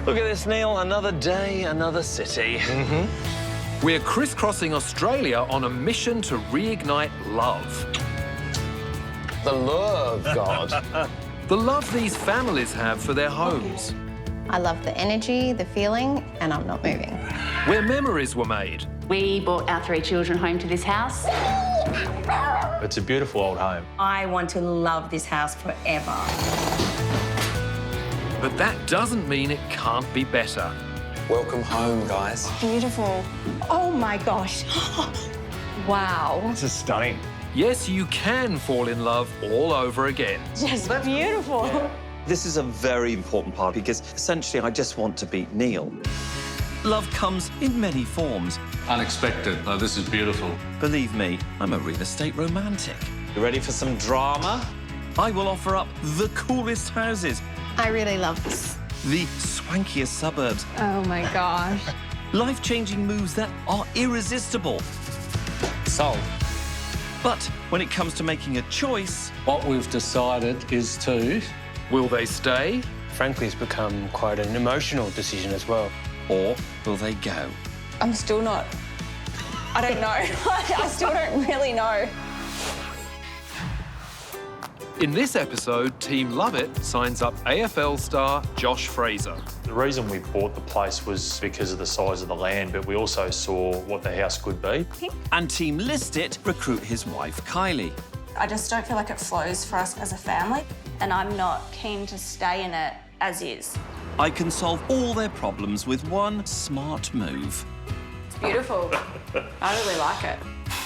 Look at this, Neil. Another day, another city. We're crisscrossing Australia on a mission to reignite love. The lure of God. The love these families have for their homes. I love the energy, the feeling, and I'm not moving. Where memories were made. We brought our 3 children home to this house. It's a beautiful old home. I want to love this house forever. But that doesn't mean it can't be better. Welcome home, guys. Beautiful. Oh, my gosh. Wow. This is stunning. Yes, you can fall in love all over again. Just beautiful. This is a very important part because essentially I just want to beat Neil. Love comes in many forms. Unexpected. Oh, this is beautiful. Believe me, I'm a real estate romantic. You ready for some drama? I will offer up the coolest houses, I really love this. the swankiest suburbs, Oh, my gosh. life-changing moves that are irresistible. Sold. But when it comes to making a choice, What we've decided is to... Will they stay? Frankly, it's become quite an emotional decision as well. or will they go? I'm still not... I don't know. I still don't really know. In this episode, Team Love It signs up AFL star Josh Fraser. The reason we bought the place was because of the size of the land, but we also saw what the house could be. And Team List It recruit his wife, Kylie. I just don't feel like it flows for us as a family, and I'm not keen to stay in it as is. I can solve all their problems with one smart move. It's beautiful. I really like it.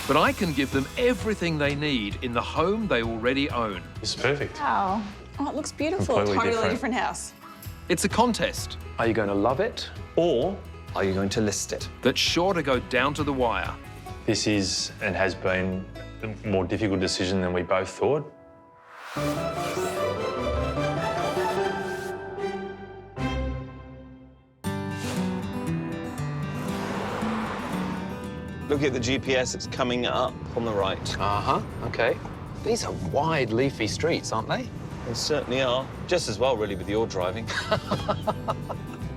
But I can give them everything they need in the home they already own. It's perfect. Wow. Oh, it looks beautiful. Completely Totally different. house. It's a contest Are you going to love it? Or are you going to list it? that's sure to go down to the wire. This is and has been a more difficult decision than we both thought. Look at the GPS, it's coming up on the right. Uh-huh, OK. These are wide, leafy streets, aren't they? They certainly are. Just as well, really, with your driving.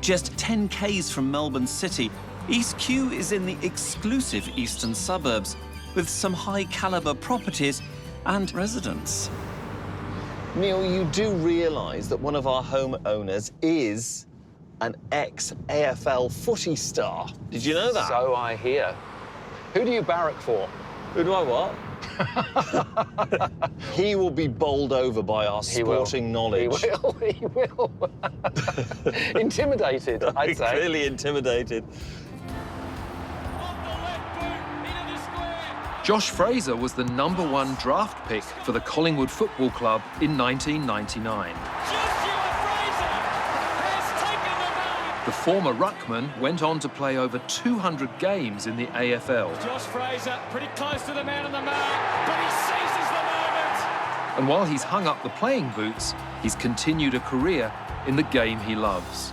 Just 10 k's from Melbourne City, East Kew is in the exclusive eastern suburbs with some high-caliber properties and residents. Neil, you do realise that one of our homeowners is an ex-AFL footy star. Did you know that? So I hear. Who do you barrack for? Who do I what? He will be bowled over by our He will. sporting knowledge. He will. Intimidated, I'd say. Clearly intimidated. Josh Fraser was the #1 draft pick for the Collingwood Football Club in 1999. The former ruckman went on to play over 200 games in the AFL. Josh Fraser pretty close to the man on the mark, but he seizes the moment. And while he's hung up the playing boots, he's continued a career in the game he loves.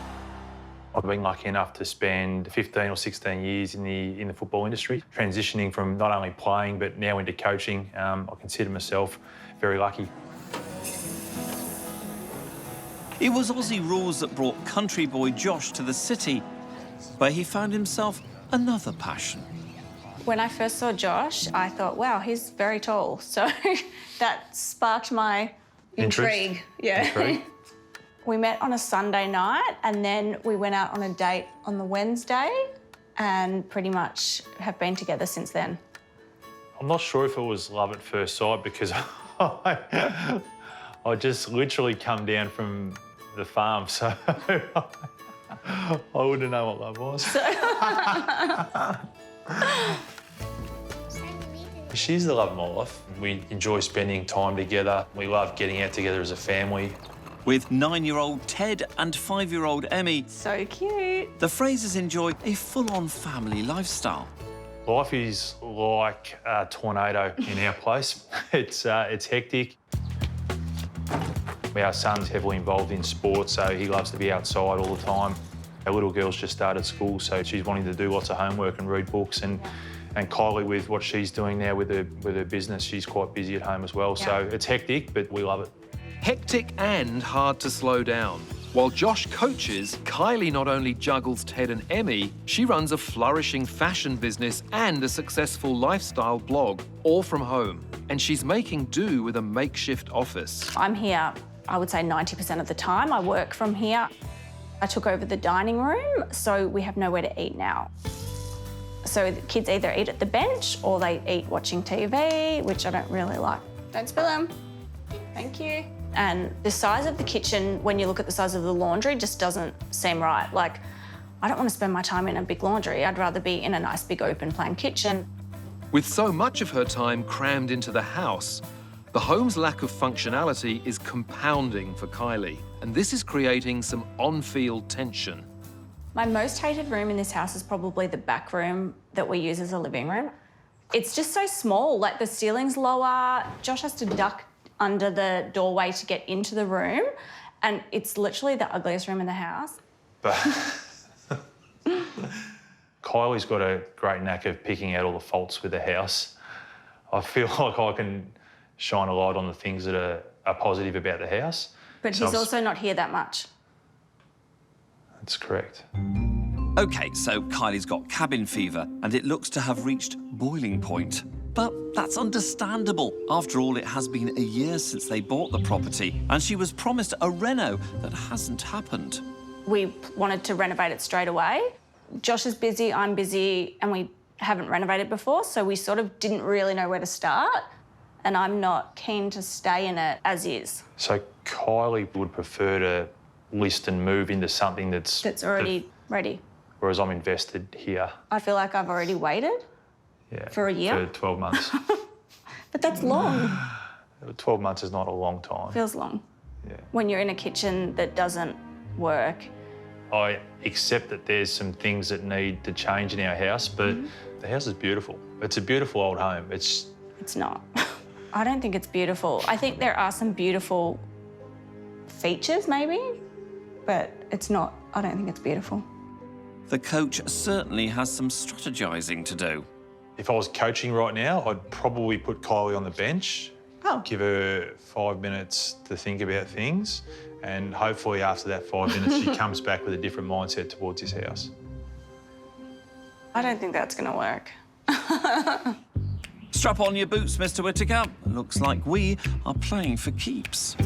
I've been lucky enough to spend 15 or 16 years in the football industry, transitioning from not only playing but now into coaching. I consider myself very lucky. It was Aussie rules that brought country boy Josh to the city, where he found himself another passion. When I first saw Josh, I thought, wow, he's very tall. So that sparked my intrigue. Yeah. Intrigue. We met on a Sunday night and then we went out on a date on the Wednesday and pretty much have been together since then. I'm not sure if it was love at first sight because I just literally come down from the farm, so I wouldn't know what love was. She's the love of my life. We enjoy spending time together. We love getting out together as a family. With 9-year-old Ted and 5-year-old Emmy, So cute. the Frasers enjoy a full-on family lifestyle. Life is like a tornado in our place. It's hectic. Our son's heavily involved in sport, so he loves to be outside all the time. Our little girl's just started school, so she's wanting to do lots of homework and read books. And Kylie, with what she's doing now with her business, she's quite busy at home as well. Yeah. So it's hectic, but we love it. Hectic and hard to slow down. While Josh coaches, Kylie not only juggles Ted and Emmy, she runs a flourishing fashion business and a successful lifestyle blog, all from home. And she's making do with a makeshift office. I'm here, I would say 90% of the time. I work from here. I took over the dining room, so we have nowhere to eat now. So the kids either eat at the bench or they eat watching TV, which I don't really like. Don't spill them. Thank you. And the size of the kitchen, when you look at the size of the laundry, just doesn't seem right. Like, I don't want to spend my time in a big laundry. I'd rather be in a nice big open plan kitchen. With so much of her time crammed into the house, the home's lack of functionality is compounding for Kylie, and this is creating some on-field tension. My most hated room in this house is probably the back room that we use as a living room. It's just so small, like the ceiling's lower. Josh has to duck under the doorway to get into the room, and it's literally the ugliest room in the house. But Kylie's got a great knack of picking out all the faults with the house. I feel like I can shine a light on the things that are positive about the house. But So he's also not here that much. That's correct. OK, so Kylie's got cabin fever and it looks to have reached boiling point. But that's understandable. After all, it has been a year since they bought the property and she was promised a reno that hasn't happened. We wanted to renovate it straight away. Josh is busy, I'm busy, and we haven't renovated before, so we sort of didn't really know where to start. And I'm not keen to stay in it as is. So Kylie would prefer to list and move into something that's already ready. Whereas I'm invested here. I feel like I've already waited for a year. For 12 months. But that's long. 12 months is not a long time. Feels long. Yeah. When you're in a kitchen that doesn't work. I accept that there's some things that need to change in our house, but the house is beautiful. It's a beautiful old home. It's not. I don't think it's beautiful. I think there are some beautiful features, maybe, but it's not. I don't think it's beautiful. The coach certainly has some strategising to do. If I was coaching right now, I'd probably put Kylie on the bench, give her 5 minutes to think about things, and hopefully after that 5 minutes she comes back with a different mindset towards his house. I don't think that's going to work. Strap on your boots, Mr. Whittaker. Looks like we are playing for keeps.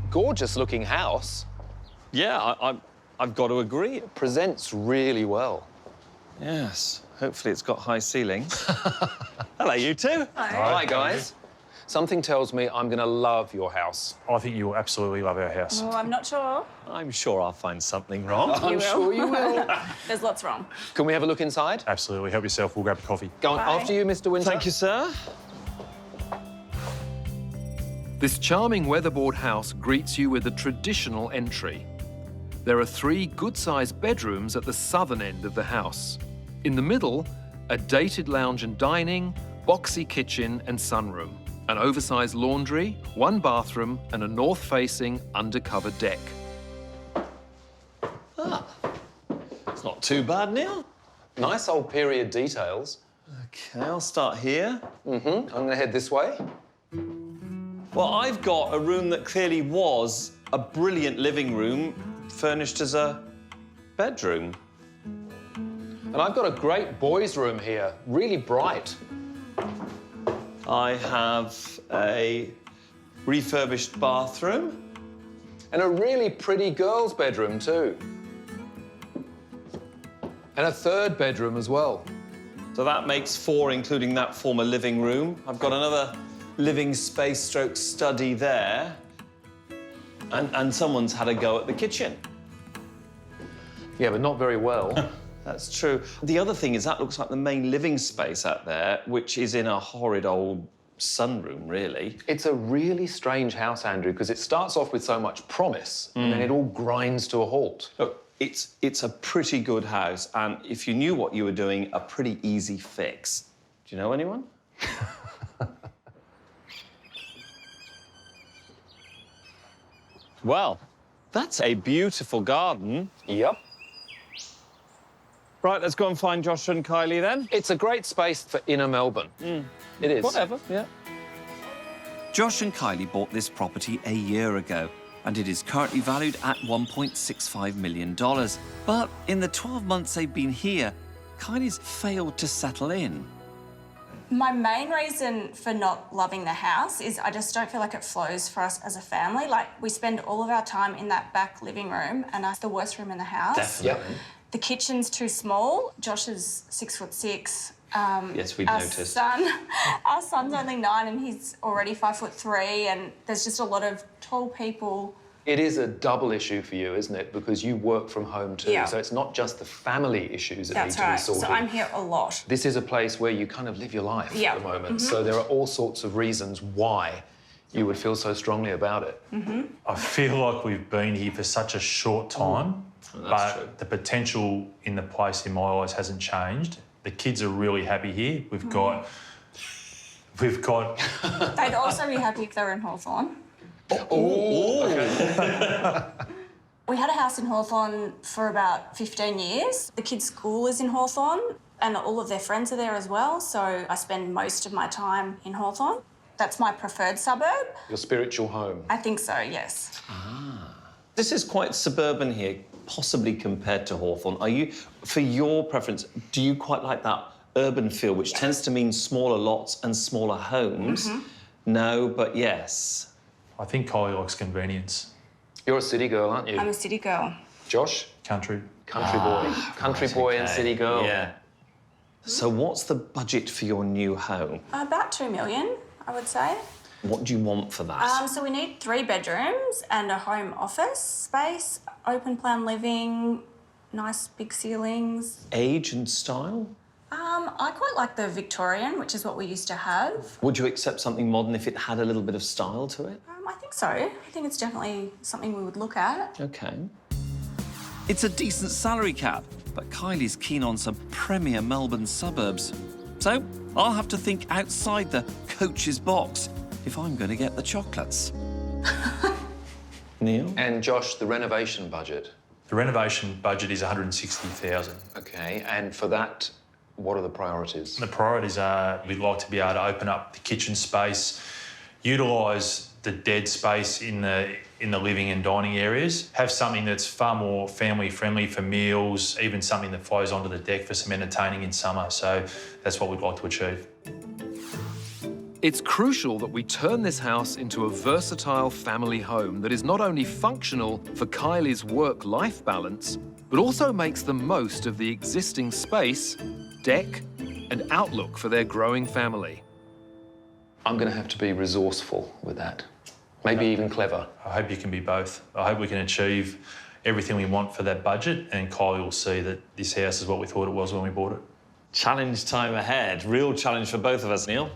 Gorgeous looking house. Yeah, I've got to agree. It presents really well. Yes, hopefully it's got high ceilings. Hello, you two. Hi, guys. Something tells me I'm going to love your house. I think you'll absolutely love our house. Oh, I'm not sure. I'm sure I'll find something wrong. I'm sure you will. There's lots wrong. Can we have a look inside? Absolutely. Help yourself. We'll grab a coffee. Go on, after you, Mr. Winter. Thank you, sir. This charming weatherboard house greets you with a traditional entry. There are 3 good-sized bedrooms at the southern end of the house. In the middle, a dated lounge and dining, boxy kitchen and sunroom, an oversized laundry, 1 bathroom and a north-facing undercover deck. It's not too bad, Neil. Nice old period details. OK, I'll start here. I'm going to head this way. Well, I've got a room that clearly was a brilliant living room, furnished as a bedroom. And I've got a great boys' room here, really bright. I have a refurbished bathroom. And a really pretty girls' bedroom, too. And a 3rd bedroom as well. So that makes 4, including that former living room. I've got another living space stroke study there. And someone's had a go at the kitchen. Yeah, but not very well. That's true. The other thing is that looks like the main living space out there, which is in a horrid old sunroom, really. It's a really strange house, Andrew, because it starts off with so much promise, and then it all grinds to a halt. Look, it's a pretty good house, and if you knew what you were doing, a pretty easy fix. Do you know anyone? Well, that's a beautiful garden. Yep. Right, let's go and find Josh and Kylie then. It's a great space for inner Melbourne. It is. Whatever, yeah. Josh and Kylie bought this property a year ago, and it is currently valued at $1.65 million. But in the 12 months they've been here, Kylie's failed to settle in. My main reason for not loving the house is I just don't feel like it flows for us as a family. Like, we spend all of our time in that back living room, and that's the worst room in the house. Definitely. Yep. The kitchen's too small. Josh is 6'6". Yes, we noticed. Our son's only 9 and he's already 5'3", and there's just a lot of tall people. It is a double issue for you, isn't it? Because you work from home too. Yeah. So it's not just the family issues that That's need to right. be sorted. So I'm here a lot. This is a place where you kind of live your life Yeah. at the moment. Mm-hmm. So there are all sorts of reasons why you would feel so strongly about it. Mm-hmm. I feel like we've been here for such a short time, but true. the potential in the place, in my eyes, hasn't changed. The kids are really happy here. We've got. They'd also be happy if they were in Hawthorn. We had a house in Hawthorn for about 15 years. The kids' school is in Hawthorn and all of their friends are there as well, so I spend most of my time in Hawthorn. That's my preferred suburb. Your spiritual home. I think so, yes. This is quite suburban here, possibly compared to Hawthorn. Are you, for your preference, do you quite like that urban feel, which tends to mean smaller lots and smaller homes? No, but yes. I think Kylie likes convenience. You're a city girl, aren't you? I'm a city girl. Josh? Country. Country boy. Country boy and city girl. Yeah. So what's the budget for your new home? About $2 million, I would say. What do you want for that? So we need 3 bedrooms and a home office space, open plan living, nice big ceilings. Age and style? I quite like the Victorian, which is what we used to have. Would you accept something modern if it had a little bit of style to it? I think so. I think it's definitely something we would look at. Okay. It's a decent salary cap, but Kylie's keen on some premier Melbourne suburbs. So I'll have to think outside the coach's box if I'm going to get the chocolates. Neil? And Josh, the renovation budget. The renovation budget is $160,000. Okay, and for that, what are the priorities? The priorities are we'd like to be able to open up the kitchen space, utilise the dead space in the living and dining areas, have something that's far more family friendly for meals, even something that flows onto the deck for some entertaining in summer. So that's what we'd like to achieve. It's crucial that we turn this house into a versatile family home that is not only functional for Kylie's work-life balance, but also makes the most of the existing space, deck, and outlook for their growing family. I'm going to have to be resourceful with that. Maybe even clever. I hope you can be both. I hope we can achieve everything we want for that budget, and Kylie will see that this house is what we thought it was when we bought it. Challenge time ahead. Real challenge for both of us, Neil.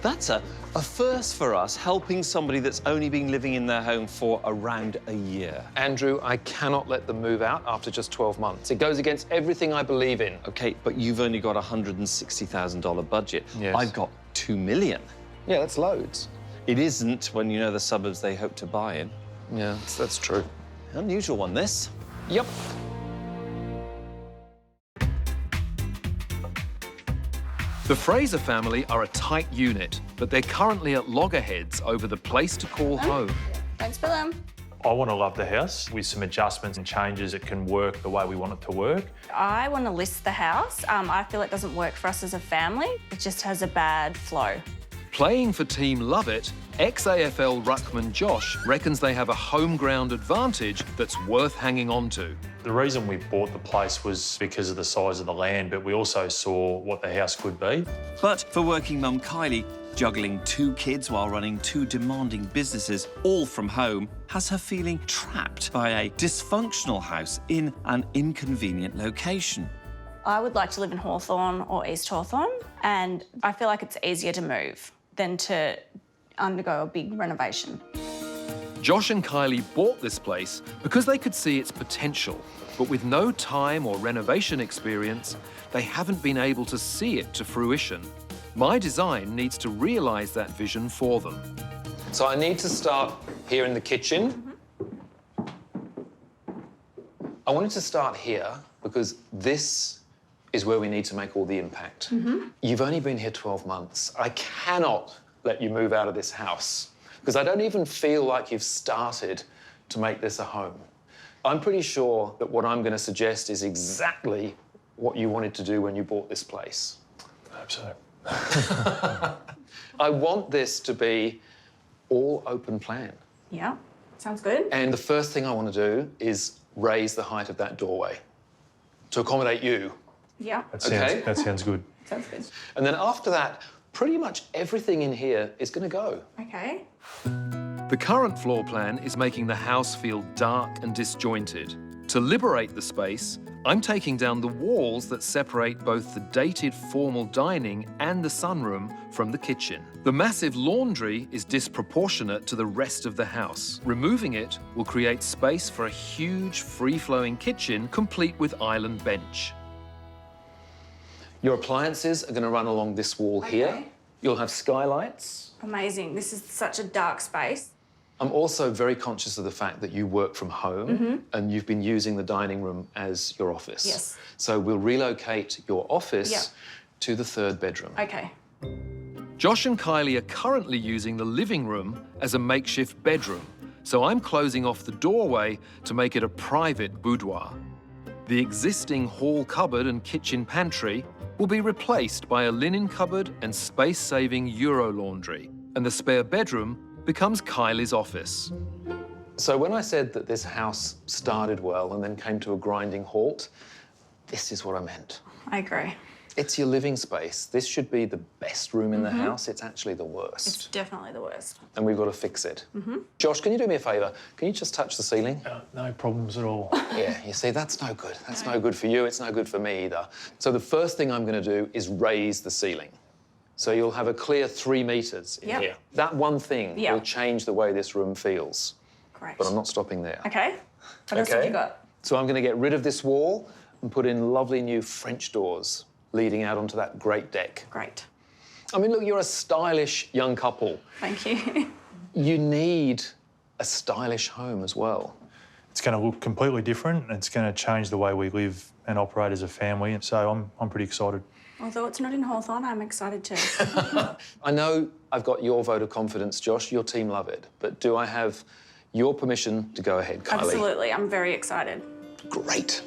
That's a first for us, helping somebody that's only been living in their home for around a year. Andrew, I cannot let them move out after just 12 months. It goes against everything I believe in. OK, but you've only got a $160,000 budget. Yes. I've got $2 million. Yeah, that's loads. It isn't when you know the suburbs they hope to buy in. Yeah, that's true. Unusual one, this. Yep. The Fraser family are a tight unit, but they're currently at loggerheads over the place to call home. Don't spill them. I want to love the house. With some adjustments and changes, it can work the way we want it to work. I want to list the house. I feel it doesn't work for us as a family. It just has a bad flow. Playing for Team Love It, ex-AFL ruckman Josh reckons they have a home ground advantage that's worth hanging on to. The reason we bought the place was because of the size of the land, but we also saw what the house could be. But for working mum Kylie, juggling 2 kids while running 2 demanding businesses, all from home, has her feeling trapped by a dysfunctional house in an inconvenient location. I would like to live in Hawthorn or East Hawthorn, and I feel like it's easier to move than to undergo a big renovation. Josh and Kylie bought this place because they could see its potential, but with no time or renovation experience, they haven't been able to see it to fruition. My Design needs to realise that vision for them. So I need to start here in the kitchen. I wanted to start here because this is where we need to make all the impact. You've only been here 12 months. I cannot let you move out of this house because I don't even feel like you've started to make this a home. I'm pretty sure that what I'm going to suggest is exactly what you wanted to do when you bought this place. I hope so. I want this to be all open plan. Yeah, sounds good. And the first thing I want to do is raise the height of that doorway to accommodate you. Yeah, That sounds good. sounds good. And then after that, pretty much everything in here is going to go. Okay. The current floor plan is making the house feel dark and disjointed. To liberate the space, I'm taking down the walls that separate both the dated formal dining and the sunroom from the kitchen. The massive laundry is disproportionate to the rest of the house. Removing it will create space for a huge free-flowing kitchen complete with island bench. Your appliances are going to run along this wall here. You'll have skylights. Amazing. This is such a dark space. I'm also very conscious of the fact that you work from home and you've been using the dining room as your office. Yes. So we'll relocate your office to the 3rd bedroom. Okay. Josh and Kylie are currently using the living room as a makeshift bedroom, so I'm closing off the doorway to make it a private boudoir. The existing hall cupboard and kitchen pantry will be replaced by a linen cupboard and space-saving Euro laundry, and the spare bedroom becomes Kylie's office. So when I said that this house started well and then came to a grinding halt, this is what I meant. I agree. It's your living space. This should be the best room in the house. It's actually the worst. It's definitely the worst. And we've got to fix it. Josh, can you do me a favour? Can you just touch the ceiling? No problems at all. Yeah, you see, that's no good. That's no good for you. It's no good for me either. So the first thing I'm going to do is raise the ceiling. So you'll have a clear 3 metres in here. That one thing will change the way this room feels. Great. But I'm not stopping there. Okay. What else have you got? So I'm going to get rid of this wall and put in lovely new French doors leading out onto that great deck. Great. I mean, look, you're a stylish young couple. Thank you. You need a stylish home as well. It's going to look completely different. It's going to change the way we live and operate as a family. And so I'm pretty excited. Although it's not in Hawthorn, I'm excited too. I know I've got your vote of confidence, Josh. Your team love it. But do I have your permission to go ahead, Kylie? Absolutely. I'm very excited. Great.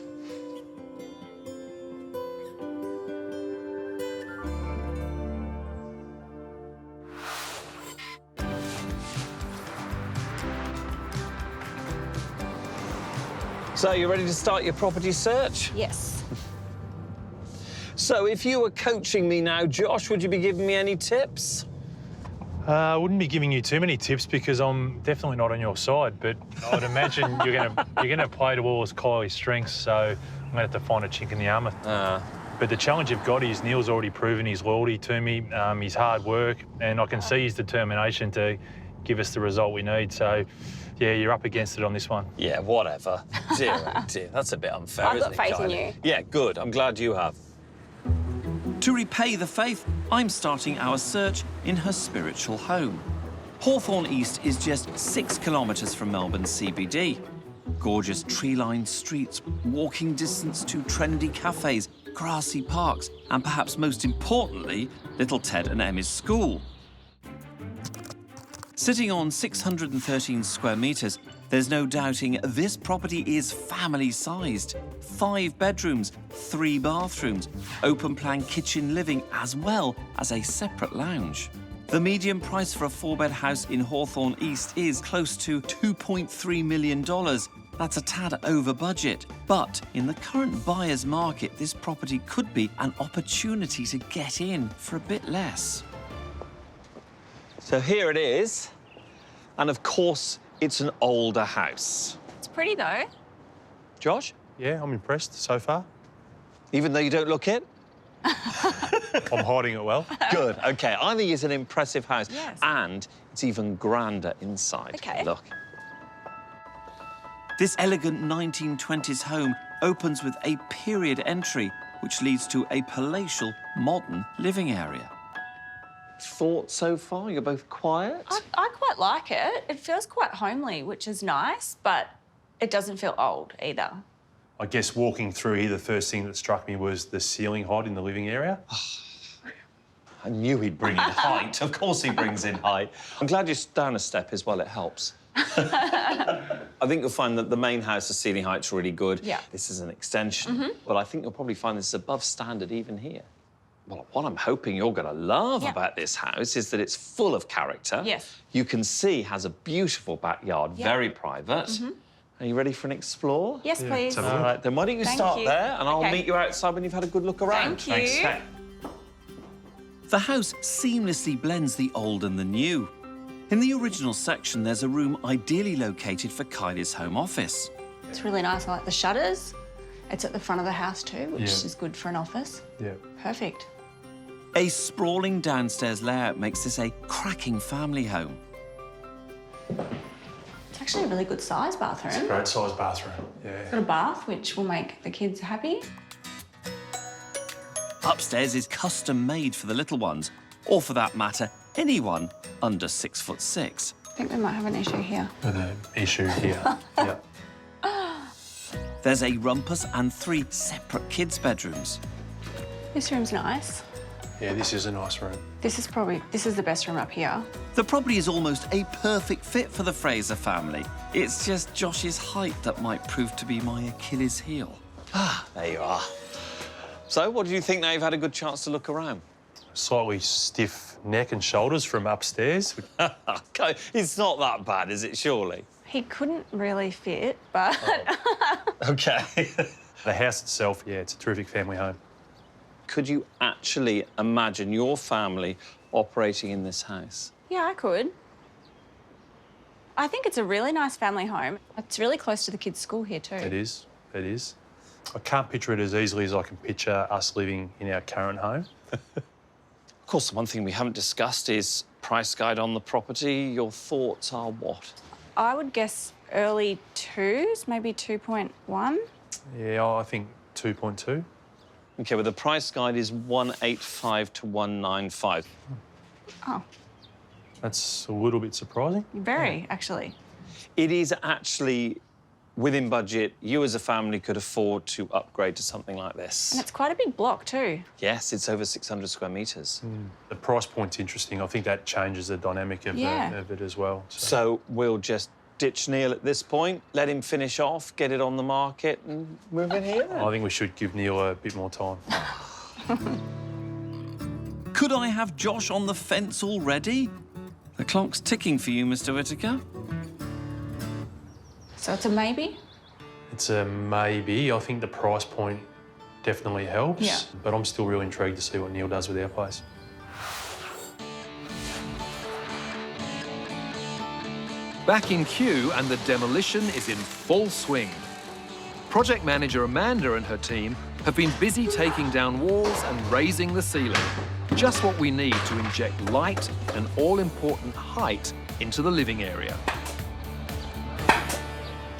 So, you ready to start your property search? Yes. So, if you were coaching me now, Josh, would you be giving me any tips? I wouldn't be giving you too many tips because I'm definitely not on your side, but I'd imagine you're gonna play towards Kylie's strengths, so I'm gonna have to find a chink in the armour. But the challenge you've got is Neil's already proven his loyalty to me, his hard work, and I can see his determination to give us the result we need. So, yeah, you're up against it on this one. Yeah, whatever. Dear, oh dear, that's a bit unfair, I've isn't got it, faith in Kylie? you. Yeah, good. I'm glad you have. To repay the faith, I'm starting our search in her spiritual home. Hawthorn East is just 6 kilometres from Melbourne's CBD. Gorgeous tree-lined streets, walking distance to trendy cafes, grassy parks, and perhaps most importantly, little Ted and Emmy's school. Sitting on 613 square metres, there's no doubting this property is family-sized. 5 bedrooms, 3 bathrooms, open-plan kitchen living, as well as a separate lounge. The median price for a 4-bed house in Hawthorn East is close to $2.3 million. That's a tad over budget. But in the current buyer's market, this property could be an opportunity to get in for a bit less. So here it is. And of course, it's an older house. It's pretty though. Josh? Yeah, I'm impressed so far. Even though you don't look it? I'm hiding it well. Good, OK. I think it's an impressive house. Yes. And it's even grander inside. OK. Look. This elegant 1920s home opens with a period entry, which leads to a palatial, modern living area. Thoughts so far? You're both quiet? I quite like it. It feels quite homely, which is nice, but it doesn't feel old either. I guess walking through here, the first thing that struck me was the ceiling height in the living area. I knew he'd bring in height. Of course he brings in height. I'm glad you're down a step as well, it helps. I think you'll find that the main house, the ceiling height's really good. Yeah. This is an extension, but I think you'll probably find this is above standard even here. Well, what I'm hoping you're going to love about this house is that it's full of character. Yes. You can see has a beautiful backyard, very private. Are you ready for an explore? Yes, please. All right, then why don't you Thank start you. there and I'll Okay. meet you outside when you've had a good look around. Thank you. Thanks. The house seamlessly blends the old and the new. In the original section, there's a room ideally located for Kylie's home office. It's really nice. I like the shutters. It's at the front of the house too, which Yeah. is good for an office. Yeah. Perfect. A sprawling downstairs layout makes this a cracking family home. It's actually a really good size bathroom. Great size bathroom, Got yeah. a bath, which will make the kids happy. Upstairs is custom made for the little ones, or for that matter, anyone under 6'6". I think we might have an issue here. With an issue here, yeah. There's a rumpus and 3 separate kids' bedrooms. This room's nice. Yeah, this is a nice room. This is the best room up here. The property is almost a perfect fit for the Fraser family. It's just Josh's height that might prove to be my Achilles heel. There you are. So, what do you think now you've had a good chance to look around? Slightly stiff neck and shoulders from upstairs. Okay, it's not that bad, is it, surely? He couldn't really fit, but... Okay. The house itself, yeah, it's a terrific family home. Could you actually imagine your family operating in this house? Yeah, I could. I think it's a really nice family home. It's really close to the kids' school here too. It is, it is. I can't picture it as easily as I can picture us living in our current home. Of course, the one thing we haven't discussed is price guide on the property. Your thoughts are what? I would guess early 2s, maybe 2.1. Yeah, I think 2.2. Okay, well, the price guide is 185 to 195. Oh, That's a little bit surprising. very, actually. It is actually within budget. You as a family could afford to upgrade to something like And this. it's quite a big block too. Yes, it's over 600 square metres. The price point's interesting. I think that changes the dynamic of, of it as well. So we'll just ditch Neil at this point, let him finish off, get it on the market and move in here then. I think we should give Neil a bit more time. Could I have Josh on the fence already? The clock's ticking for you, Mr. Whittaker. So it's a maybe? It's a maybe. I think the price point definitely helps. Yeah. But I'm still really intrigued to see what Neil does with our place. Back in queue and the demolition is in full swing. Project manager Amanda and her team have been busy taking down walls and raising the ceiling. Just what we need to inject light and all-important height into the living area.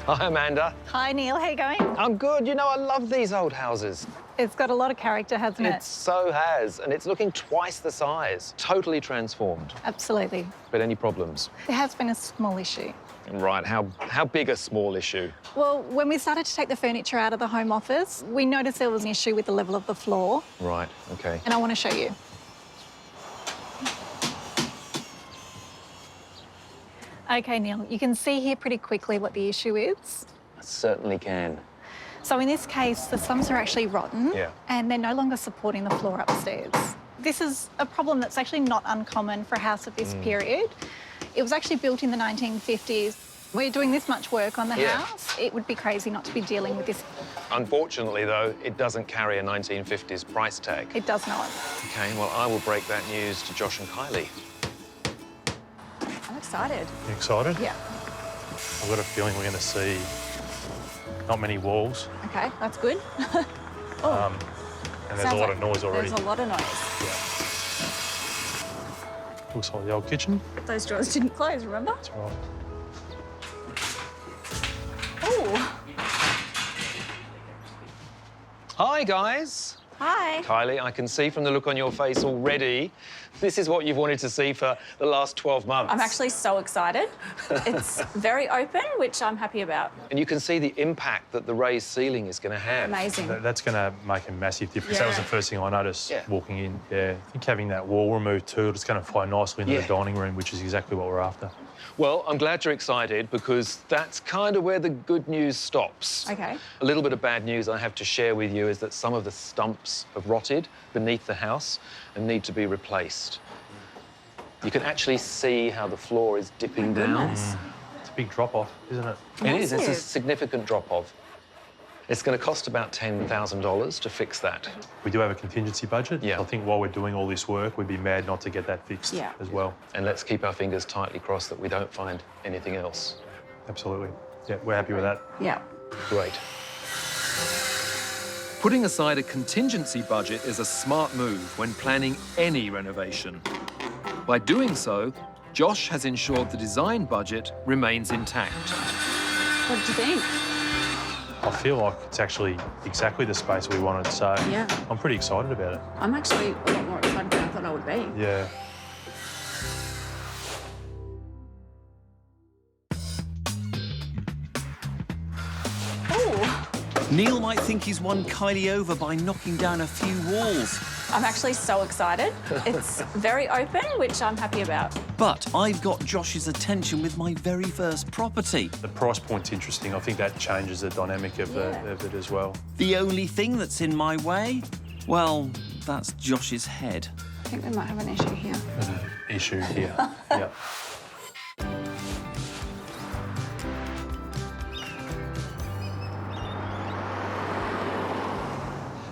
Hi, Amanda. Hi, Neil. How you going? I'm good. You know, I love these old houses. It's got a lot of character, hasn't It it? so has, and it's looking twice the size. Totally transformed. Absolutely. But any problems? There has been a small issue. Right, how big a small issue? Well, when we started to take the furniture out of the home office, we noticed there was an issue with the level of the floor, Right, okay. and I want to show you. Okay, Neil, you can see here pretty quickly what the issue is. I certainly can. So in this case, the slums are actually rotten, Yeah. and they're no longer supporting the floor upstairs. This is a problem that's actually not uncommon for a house of this period. It was actually built in the 1950s. We're doing this much work on the house. It would be crazy not to be dealing with this. Unfortunately, though, it doesn't carry a 1950s price tag. It does not. Okay, well, I will break that news to Josh and Kylie. I'm excited. You excited? Yeah. I've got a feeling we're going to see not many walls. Okay, that's good. And there's a lot of noise already. There's a lot of noise. Yeah. Looks like the old kitchen. Those drawers didn't close, remember? That's right. Oh, Hi, guys. Hi. Kylie, I can see from the look on your face already, this is what you've wanted to see for the last 12 months. I'm actually so excited. It's very open, which I'm happy about. And you can see the impact that the raised ceiling is going to have. Amazing. That's going to make a massive difference. Yeah. That was the first thing I noticed Yeah. walking in. Yeah, I think having that wall removed too, it's going to flow nicely into Yeah. the dining room, which is exactly what we're after. Well, I'm glad you're excited because that's kind of where the good news stops. Okay. A little bit of bad news I have to share with you is that some of the stumps have rotted beneath the house and need to be replaced. You can actually see how the floor is dipping down. Goodness. It's a big drop-off, isn't it? It is. It's a Massive. significant drop-off. It's going to cost about $10,000 to fix that. We do have a contingency budget. Yeah. I think while we're doing all this work, we'd be mad not to get that fixed Yeah. as well. And let's keep our fingers tightly crossed that we don't find anything else. Absolutely. Yeah, we're happy with that. Yeah. Great. Putting aside a contingency budget is a smart move when planning any renovation. By doing so, Josh has ensured the design budget remains intact. What did you think? I feel like it's actually exactly the space we wanted, so Yeah. I'm pretty excited about it. I'm actually a lot more excited than I thought I would be. Yeah. Oh, Neil might think he's won Kylie over by knocking down a few walls. I'm actually so excited. It's very open, which I'm happy about. But I've got Josh's attention with my very first property. The price point's interesting. I think that changes the dynamic of it as well. The only thing that's in my way, well, that's Josh's head. I think we might have an issue here. There's an issue here. Yeah.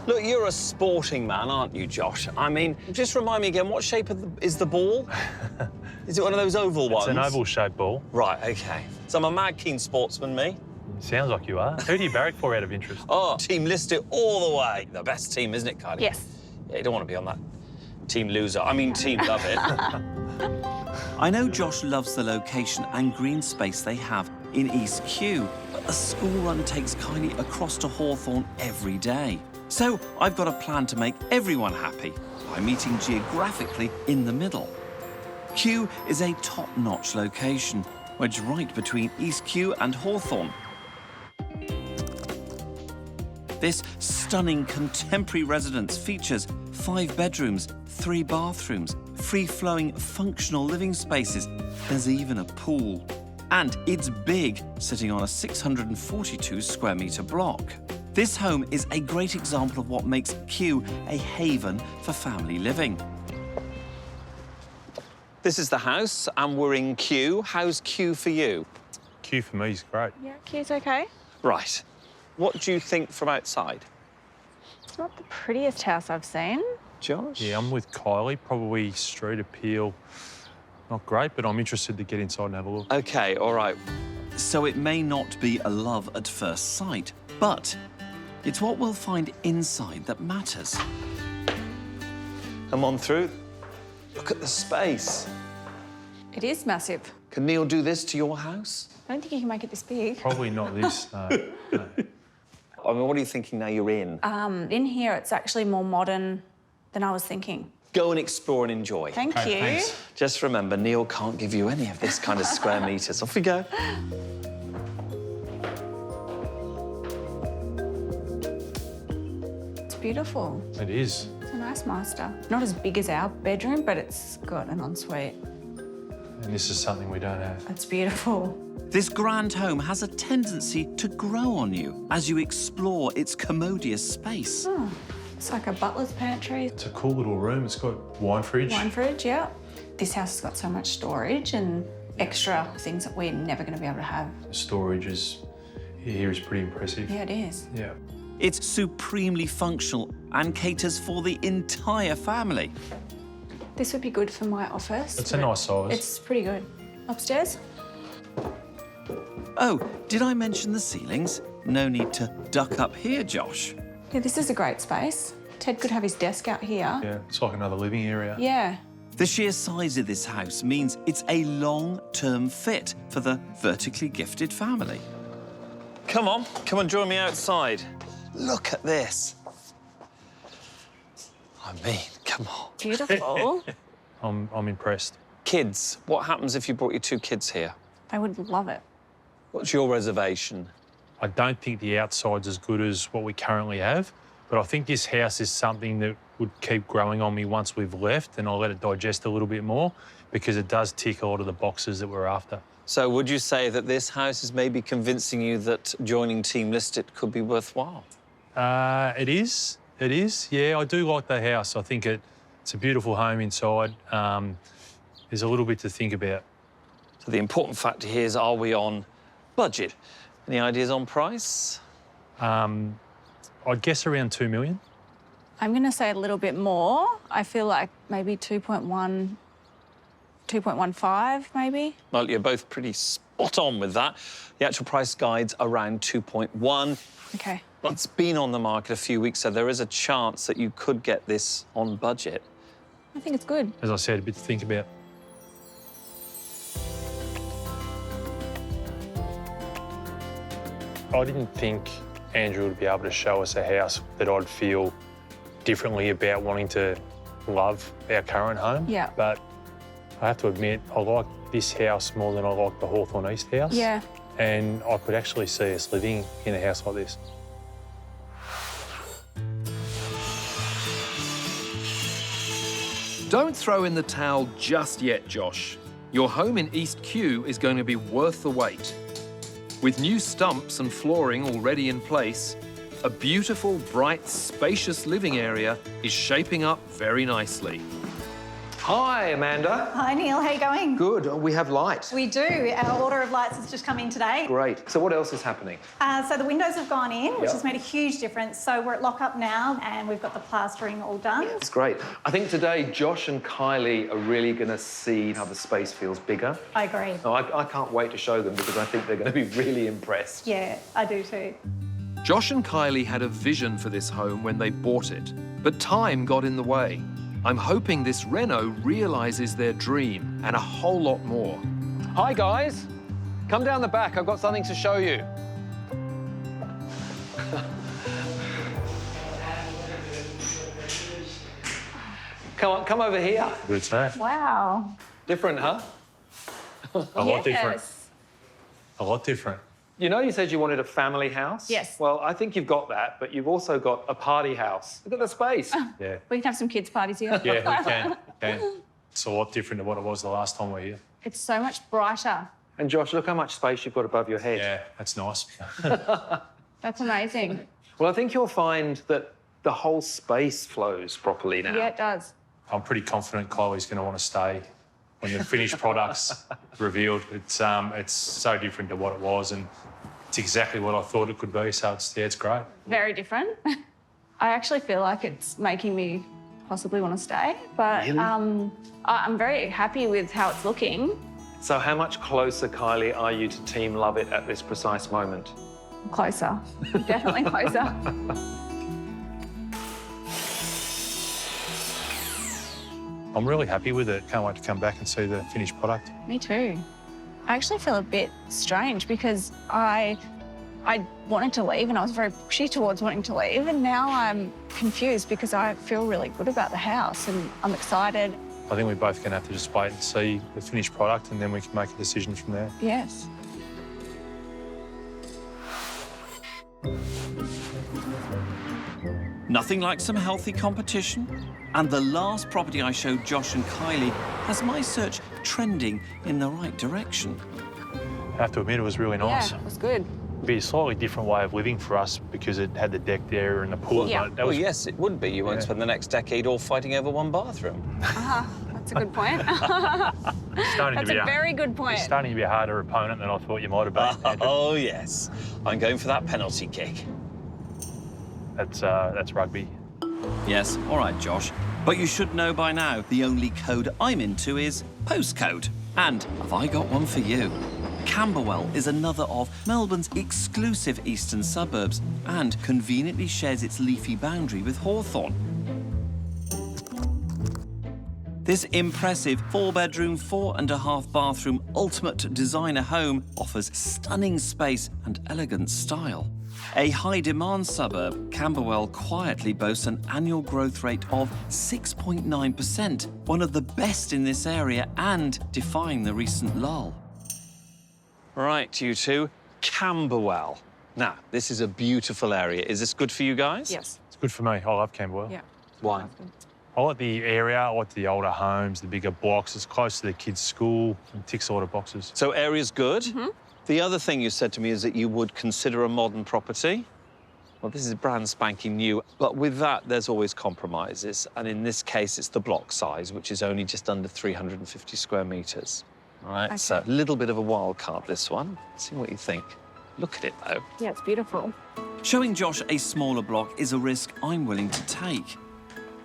Look, you're a sporting man, aren't you, Josh? I mean, just remind me again, what shape is the ball? Is it one of those oval ones? It's an oval-shaped ball. Right, OK. So I'm a mad keen sportsman, me. Sounds like you are. Who do you barrack for out of interest? Oh, team listed all the way. The best team, isn't it, Kylie? Yes. Yeah, you don't want to be on that team loser. I mean, team love it. I know Josh loves the location and green space they have in East Kew, but the school run takes Kylie across to Hawthorne every day. So I've got a plan to make everyone happy by meeting geographically in the middle. Kew is a top-notch location, wedged right between East Kew and Hawthorne. This stunning contemporary residence features 5 bedrooms, 3 bathrooms, free-flowing functional living spaces. There's even a pool. And it's big, sitting on a 642 square metre block. This home is a great example of what makes Kew a haven for family living. This is the house, and we're in Kew. How's Kew for you? Kew for me is great. Yeah, Q's okay. Right. What do you think from outside? It's not the prettiest house I've seen. Josh? Yeah, I'm with Kylie. Probably street appeal, not great, but I'm interested to get inside and have a look. OK, all right. So it may not be a love at first sight, but it's what we'll find inside that matters. Come on through. Look at the space. It is massive. Can Neil do this to your house? I don't think you can make it this big. Probably not this, no. No. I mean, what are you thinking now you're in? In here, it's actually more modern than I was thinking. Go and explore and enjoy. Thank you. Thanks. Just remember, Neil can't give you any of this kind of square metres. Off we go. It's beautiful. It is. It's a nice master. Not as big as our bedroom, but it's got an ensuite. And this is something we don't have. It's beautiful. This grand home has a tendency to grow on you as you explore its commodious space. Oh, it's like a butler's pantry. It's a cool little room. It's got wine fridge. Wine fridge, yeah. This house has got so much storage and extra things that we're never going to be able to have. Storage is here is pretty impressive. Yeah, it is. Yeah. It's supremely functional and caters for the entire family. This would be good for my office. It's a nice size. It's pretty good. Upstairs? Oh, did I mention the ceilings? No need to duck up here, Josh. Yeah, this is a great space. Ted could have his desk out here. Yeah, it's like another living area. Yeah. The sheer size of this house means it's a long-term fit for the vertically gifted family. Come on, join me outside. Look at this. I mean, come on. Beautiful. I'm impressed. Kids, what happens if you brought your 2 kids here? They would love it. What's your reservation? I don't think the outside's as good as what we currently have, but I think this house is something that would keep growing on me once we've left, and I'll let it digest a little bit more because it does tick a lot of the boxes that we're after. So would you say that this house is maybe convincing you that joining Team Listed could be worthwhile? It is. It is. Yeah, I do like the house. I think it's a beautiful home inside. There's a little bit to think about. So the important factor here is, are we on budget? Any ideas on price? I'd guess around 2 million. I'm going to say a little bit more. I feel like maybe 2.1, 2.15 maybe. Well, you're both pretty spot on with that. The actual price guide's around 2.1. Okay. It's been on the market a few weeks, so there is a chance that you could get this on budget. I think it's good. As I said, a bit to think about. I didn't think Andrew would be able to show us a house that I'd feel differently about wanting to love our current home. Yeah. But I have to admit, I like this house more than I like the Hawthorne East house. Yeah. And I could actually see us living in a house like this. Don't throw in the towel just yet, Josh. Your home in East Kew is going to be worth the wait. With new stumps and flooring already in place, a beautiful, bright, spacious living area is shaping up very nicely. Hi, Amanda. Hi, Neil. How you going? Good. We have light. We do. Our order of lights has just come in today. Great. So what else is happening? So the windows have gone in, which Yep. has made a huge difference. So we're at lock-up now, and we've got the plastering all done. It's great. I think today Josh and Kylie are really going to see how the space feels bigger. I agree. No, I can't wait to show them because I think they're going to be really impressed. Yeah, I do too. Josh and Kylie had a vision for this home when they bought it, but time got in the way. I'm hoping this reno realises their dream and a whole lot more. Hi, guys. Come down the back. I've got something to show you. Come on, come over here. Good say. Wow. Different, huh? A lot different. A lot different. You know you said you wanted a family house? Yes. Well, I think you've got that, but you've also got a party house. Look at the space. Yeah. We can have some kids' parties here. Yeah, we can. We can. It's a lot different to what it was the last time we were here. It's so much brighter. And Josh, look how much space you've got above your head. Yeah, that's nice. That's amazing. Well, I think you'll find that the whole space flows properly now. Yeah, it does. I'm pretty confident Kylie's going to want to stay when the finished product's revealed. It's so different to what it was, and it's exactly what I thought it could be. So it's great. Very different. I actually feel like it's making me possibly want to stay, but Really? I'm very happy with how it's looking. So how much closer, Kylie, are you to Team Love It at this precise moment? Closer, definitely closer. I'm really happy with it. Can't wait to come back and see the finished product. Me too. I actually feel a bit strange because I wanted to leave and I was very pushy towards wanting to leave, and now I'm confused because I feel really good about the house and I'm excited. I think we're both going to have to just wait and see the finished product, and then we can make a decision from there. Yes. Nothing like some healthy competition. And the last property I showed Josh and Kylie has my search trending in the right direction. I have to admit, it was really nice. Yeah, it was good. It'd be a slightly different way of living for us because it had the deck there and the pool. Yeah. But that Well, was, yes, it would be. You won't spend the next decade all fighting over one bathroom. That's a good point. starting That's to be a very good point. It's starting to be a harder opponent than I thought you might have been. Andrew. Oh, yes. I'm going for that penalty kick. That's rugby. Yes, all right, Josh. But you should know by now, the only code I'm into is postcode. And have I got one for you? Camberwell is another of Melbourne's exclusive eastern suburbs and conveniently shares its leafy boundary with Hawthorne. This impressive 4-bedroom, 4.5 bathroom ultimate designer home offers stunning space and elegant style. A high-demand suburb, Camberwell quietly boasts an annual growth rate of 6.9%, one of the best in this area and defying the recent lull. Right, you two, Camberwell. Now, this is a beautiful area. Is this good for you guys? Yes. It's good for me. I love Camberwell. Yeah. Why? I like the area, I like the older homes, the bigger blocks. It's close to the kids' school and ticks a lot of boxes. So area's good. The other thing you said to me is that you would consider a modern property. Well, this is brand spanking new, but with that, there's always compromises. And in this case, it's the block size, which is only just under 350 square metres. All right, Okay. so a little bit of a wild card, this one. See what you think. Look at it, though. Yeah, it's beautiful. Showing Josh a smaller block is a risk I'm willing to take.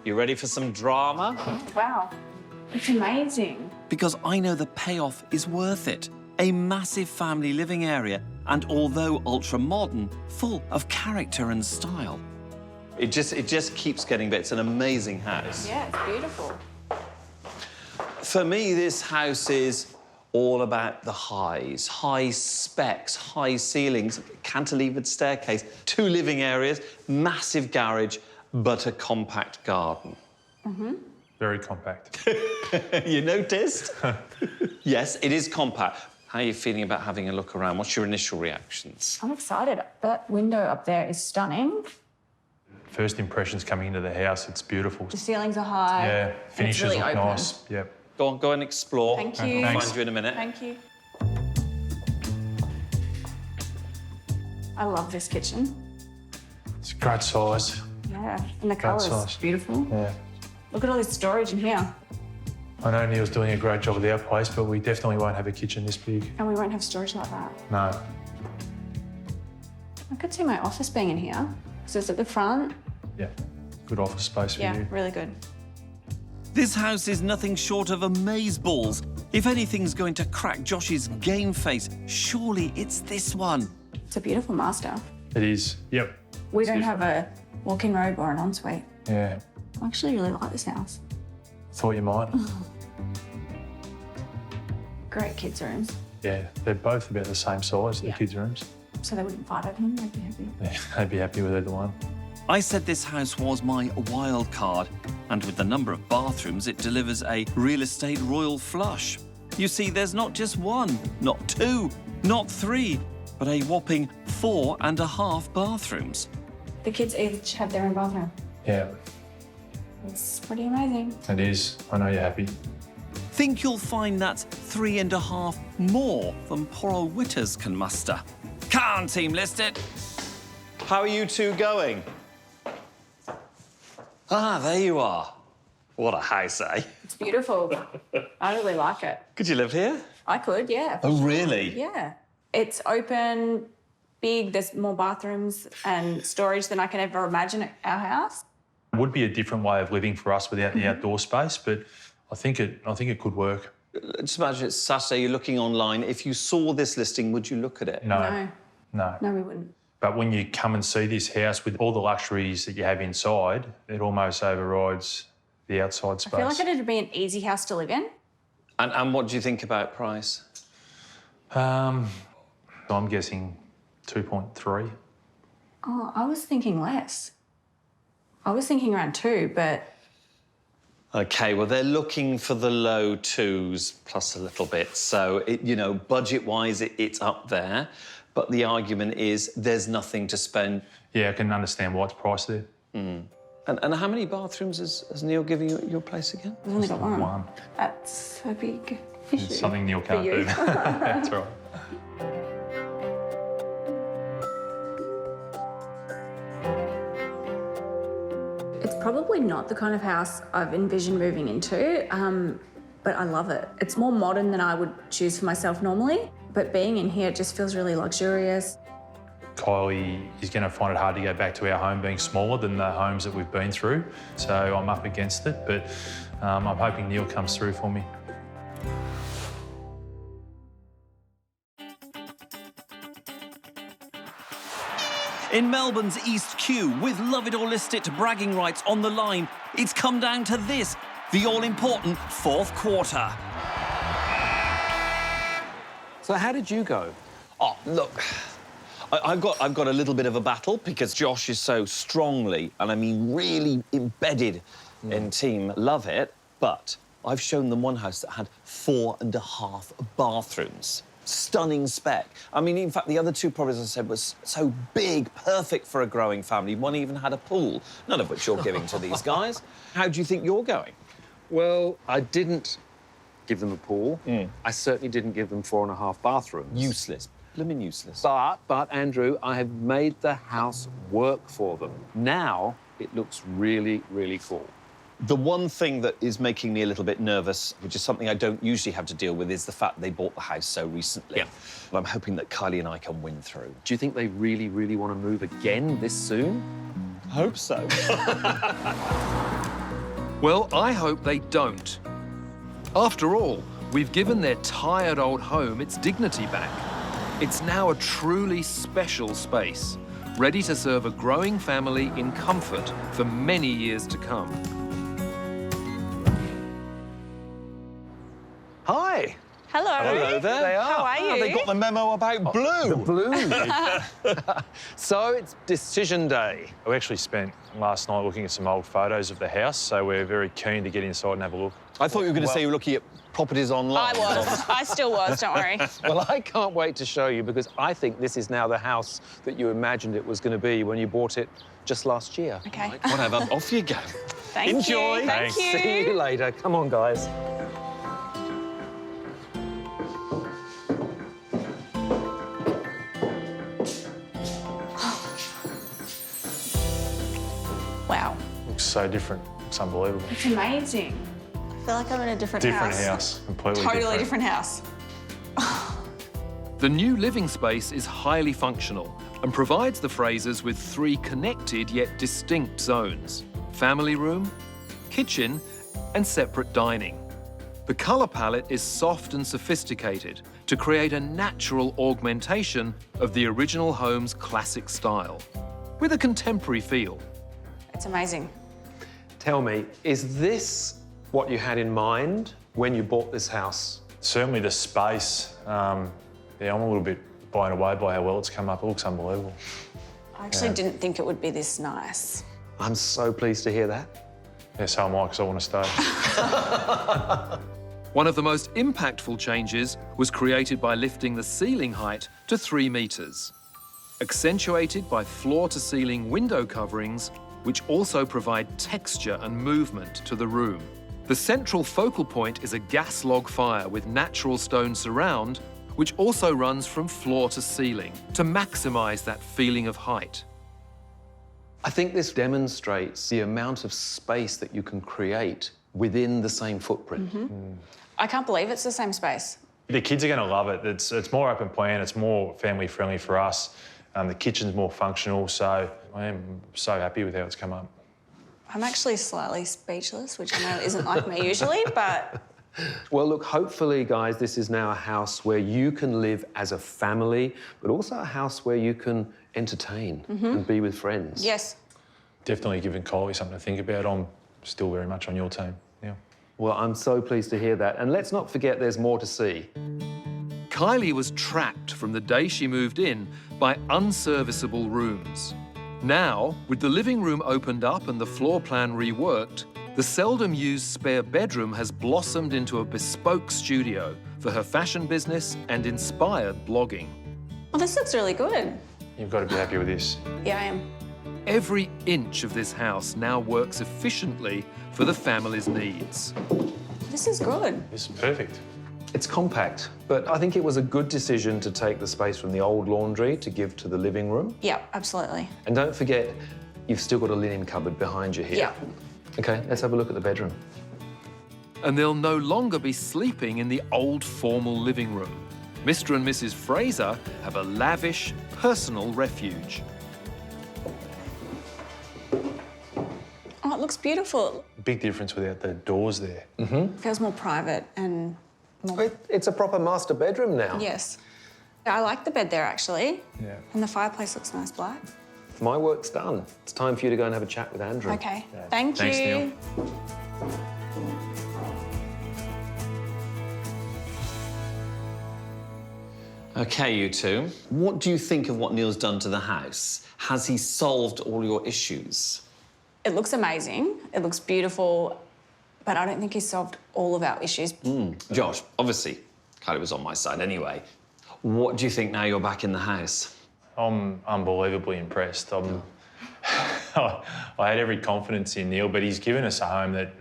You ready for some drama? Wow. It's amazing. Because I know the payoff is worth it. A massive family living area, and although ultra-modern, full of character and style. It just keeps getting better. It's an amazing house. Yeah, it's beautiful. For me, this house is all about the highs. High specs, high ceilings, cantilevered staircase, 2 living areas, massive garage, but a compact garden. Very compact. You noticed? Yes, it is compact. How are you feeling about having a look around? What's your initial reactions? I'm excited. That window up there is stunning. First impressions coming into the house, it's beautiful. The ceilings are high. Yeah, and it's finishes really look open. nice. Yep. Go and explore. Thank you. I'll find you in a minute. Thank you. I love this kitchen. It's a great size. Yeah, and the colour's size. beautiful. Yeah. Look at all this storage in here. I know Neil's doing a great job with our place, but we definitely won't have a kitchen this big. And we won't have storage like that. No. I could see my office being in here. So it's at the front. Yeah. Good office space for Yeah, you. really good. This house is nothing short of amazeballs. If anything's going to crack Josh's game face, surely it's this one. It's a beautiful master. It is. Yep. We don't have a walk-in robe or an ensuite. Yeah. I actually really like this house. Thought you might. Great kids' rooms. Yeah. They're both about the same size, the Yeah. kids' rooms. So they wouldn't fight over them, they'd be happy. Yeah, they'd be happy with either one. I said this house was my wild card, and with the number of bathrooms, it delivers a real estate royal flush. You see, there's not just one, not 2, not 3, but a whopping 4.5 bathrooms. The kids each have their own bathroom. Yeah. It's pretty amazing. It is. I know you're happy. Think you'll find that's 3.5 more than poor old Witters can muster. Come on, team, list it. How are you two going? Ah, there you are. What a house, eh? It's beautiful. I really like it. Could you live here? I could, yeah. Oh, really? Yeah. It's open, big, there's more bathrooms and storage than I can ever imagine at our house. It would be a different way of living for us without the outdoor space, but I think it could work. Just imagine it's Saturday, you're looking online. If you saw this listing, would you look at it? No. No, we wouldn't. But when you come and see this house with all the luxuries that you have inside, it almost overrides the outside space. I feel like it'd be an easy house to live in. And what do you think about price? I'm guessing 2.3. Oh, I was thinking less. I was thinking around 2, but OK, well, they're looking for the low 2s plus a little bit. So, budget-wise, it's up there. But the argument is there's nothing to spend. Yeah, I can understand why it's priced there. And how many bathrooms has Neil given you at your place again? we've only got one. One. That's a big issue. It's something Neil can't you. do. That's right. It's probably not the kind of house I've envisioned moving into, but I love it. It's more modern than I would choose for myself normally, but being in here, it just feels really luxurious. Kylie is going to find it hard to go back to our home being smaller than the homes that we've been through, so I'm up against it, but I'm hoping Neil comes through for me. In Melbourne's East Q, with love it or list it bragging rights on the line, it's come down to this, the all-important fourth quarter. So how did you go? Oh, look, I've got a little bit of a battle because Josh is so strongly, and I mean really embedded in Team Love It, but I've shown them one house that had 4.5 bathrooms. Stunning spec. I mean, in fact, the other two properties I said was so big, perfect for a growing family. One even had a pool, none of which you're giving to these guys. How do you think you're going? Well, I didn't give them a pool. I certainly didn't give them 4.5 bathrooms. Useless. Blooming useless. But, Andrew, I have made the house work for them. Now it looks really, really cool. The one thing that is making me a little bit nervous, which is something I don't usually have to deal with, is the fact they bought the house so recently. Yeah. And I'm hoping that Kylie and I can win through. Do you think they really, really want to move again this soon? Hope so. Well, I hope they don't. After all, we've given their tired old home its dignity back. It's now a truly special space, ready to serve a growing family in comfort for many years to come. Hi. Hello. Hello there. They are. How are you? They got the memo about blue. The blue. So it's decision day. We actually spent last night looking at some old photos of the house, so we're very keen to get inside and have a look. I thought you were going to say you were looking at properties online. I was. I still was, don't worry. Well, I can't wait to show you because I think this is now the house that you imagined it was going to be when you bought it just last year. Okay. Whatever, off you go. Thank Enjoy. you. Thank you. See you later. Come on, guys. Wow. Looks so different. It's unbelievable. It's amazing. I feel like I'm in a different house. Completely Totally different house. The new living space is highly functional and provides the Frasers with 3 connected yet distinct zones: family room, kitchen, and separate dining. The colour palette is soft and sophisticated to create a natural augmentation of the original home's classic style, with a contemporary feel. It's amazing. Tell me, is this what you had in mind when you bought this house? Certainly the space. Yeah, I'm a little bit blown away by how well it's come up. It looks unbelievable. I actually didn't think it would be this nice. I'm so pleased to hear that. Yeah, so am I, because I want to stay. One of the most impactful changes was created by lifting the ceiling height to 3 metres, accentuated by floor-to-ceiling window coverings, which also provide texture and movement to the room. The central focal point is a gas log fire with natural stone surround, which also runs from floor to ceiling to maximise that feeling of height. I think this demonstrates the amount of space that you can create within the same footprint. I can't believe it's the same space. The kids are going to love it. It's more open plan. It's more family friendly for us. The kitchen's more functional, so I am so happy with how it's come up. I'm actually slightly speechless, which I know isn't like me usually, but... Well, look, hopefully, guys, this is now a house where you can live as a family, but also a house where you can entertain and be with friends. Yes. Definitely giving Kylie something to think about. I'm still very much on your team. Yeah. Well, I'm so pleased to hear that. And let's not forget there's more to see. Kylie was trapped from the day she moved in by unserviceable rooms. Now, with the living room opened up and the floor plan reworked, the seldom-used spare bedroom has blossomed into a bespoke studio for her fashion business and inspired blogging. Well, this looks really good. You've got to be happy with this. Yeah, I am. Every inch of this house now works efficiently for the family's needs. This is good. This is perfect. It's compact, but I think it was a good decision to take the space from the old laundry to give to the living room. Yeah, absolutely. And don't forget, you've still got a linen cupboard behind you here. Yeah. OK, let's have a look at the bedroom. And they'll no longer be sleeping in the old formal living room. Mr. and Mrs. Fraser have a lavish, personal refuge. Oh, it looks beautiful. Big difference without the doors there. It feels more private and more... It's a proper master bedroom now. Yes. I like the bed there, actually. Yeah. And the fireplace looks nice black. My work's done. It's time for you to go and have a chat with Andrew. OK. Thank Thanks, you. Neil. OK, you two. What do you think of what Neil's done to the house? Has he solved all your issues? It looks amazing. It looks beautiful, but I don't think he's solved all of our issues. Josh, obviously, Kylie was on my side anyway. What do you think now you're back in the house? I'm unbelievably impressed. I had every confidence in Neil, but he's given us a home that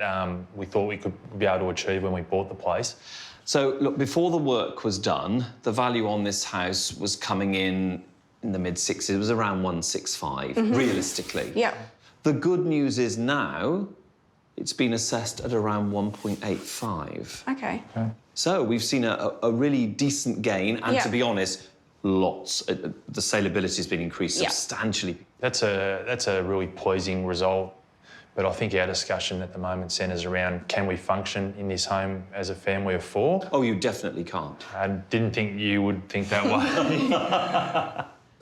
we thought we could be able to achieve when we bought the place. So, look, before the work was done, the value on this house was coming in the mid-60s. It was around 165, realistically. Yeah. The good news is now it's been assessed at around 1.85. Okay. So we've seen a really decent gain, and to be honest, lots. The saleability has been increased substantially. That's a really pleasing result. But I think our discussion at the moment centres around, can we function in this home as a family of 4? Oh, you definitely can't. I didn't think you would think that way.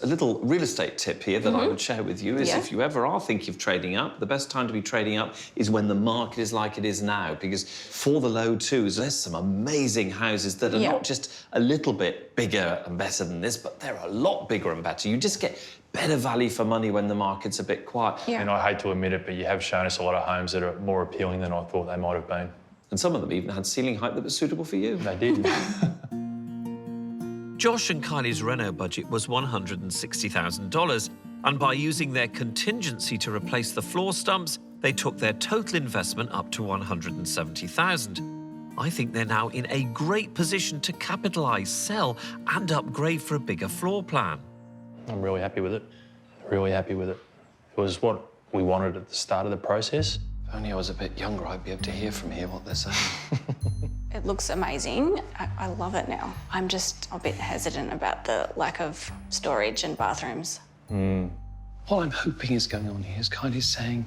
A little real estate tip here that I would share with you is if you ever are thinking of trading up, the best time to be trading up is when the market is like it is now, because for the low twos, there's some amazing houses that are not just a little bit bigger and better than this, but they're a lot bigger and better. You just get better value for money when the market's a bit quiet. And I hate to admit it, but you have shown us a lot of homes that are more appealing than I thought they might have been. And some of them even had ceiling height that was suitable for you. They did. Josh and Kylie's reno budget was $160,000, and by using their contingency to replace the floor stumps, they took their total investment up to $170,000. I think they're now in a great position to capitalise, sell and upgrade for a bigger floor plan. I'm really happy with it. Really happy with it. It was what we wanted at the start of the process. If only I was a bit younger, I'd be able to hear from here what they're saying. It looks amazing. I love it now. I'm just a bit hesitant about the lack of storage and bathrooms. What I'm hoping is going on here is Kylie's saying,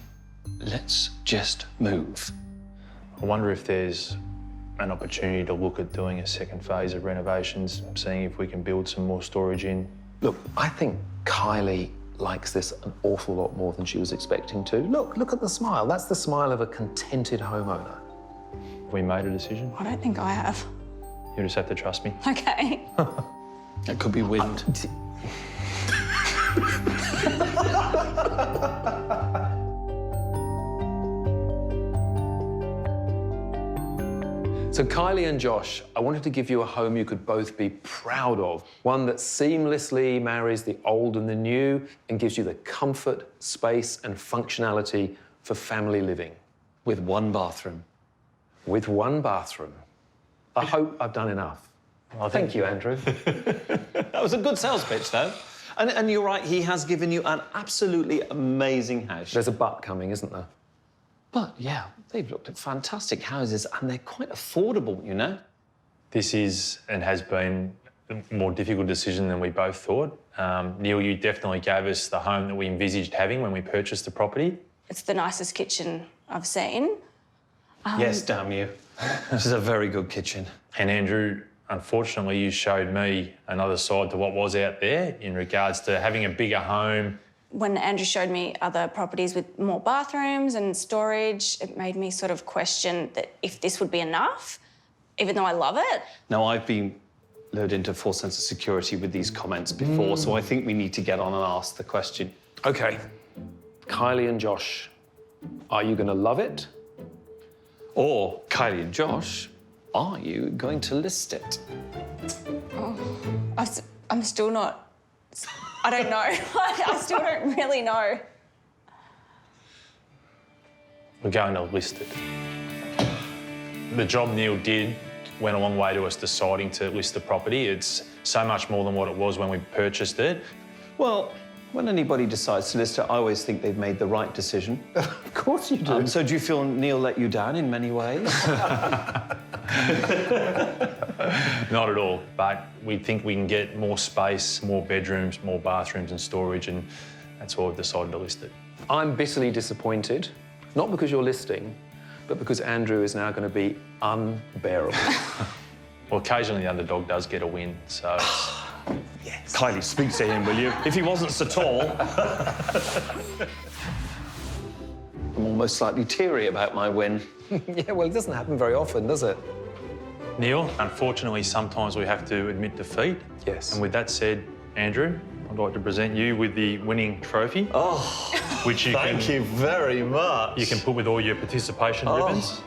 let's just move. I wonder if there's an opportunity to look at doing a second phase of renovations, seeing if we can build some more storage in. Look, I think Kylie likes this an awful lot more than she was expecting to. Look at the smile. That's the smile of a contented homeowner. Have we made a decision? I don't think I have. You just have to trust me. Okay. That could be wind. So Kylie and Josh, I wanted to give you a home you could both be proud of. One that seamlessly marries the old and the new and gives you the comfort, space and functionality for family living. With one bathroom. With one bathroom. I hope I've done enough. Well, thank you, Andrew. That was a good sales pitch, though. And you're right, he has given you an absolutely amazing house. There's a but coming, isn't there? But, yeah, they've looked at fantastic houses and they're quite affordable, you know? This is and has been a more difficult decision than we both thought. Neil, you definitely gave us the home that we envisaged having when we purchased the property. It's the nicest kitchen I've seen. Yes, damn you. This is a very good kitchen. And Andrew, unfortunately, you showed me another side to what was out there in regards to having a bigger home. When Andrew showed me other properties with more bathrooms and storage, it made me sort of question that if this would be enough, even though I love it. Now, I've been lured into a false sense of security with these comments before, so I think we need to get on and ask the question. OK, Kylie and Josh, are you going to love it? Or, Kylie and Josh, are you going to list it? I'm still not... I don't know. I still don't really know. We're going to list it. The job Neil did went a long way to us deciding to list the property. It's so much more than what it was when we purchased it. Well, when anybody decides to list it, I always think they've made the right decision. Of course you do. So do you feel Neil let you down in many ways? Not at all, but we think we can get more space, more bedrooms, more bathrooms and storage, and that's why we've decided to list it. I'm bitterly disappointed, not because you're listing, but because Andrew is now going to be unbearable. Well, occasionally the underdog does get a win, so... Yes. Kylie, speak to him, will you? If he wasn't so tall. I'm almost slightly teary about my win. Yeah, well, it doesn't happen very often, does it? Neil, unfortunately, sometimes we have to admit defeat. Yes. And with that said, Andrew, I'd like to present you with the winning trophy. Oh, which you thank you very much. You can put with all your participation ribbons.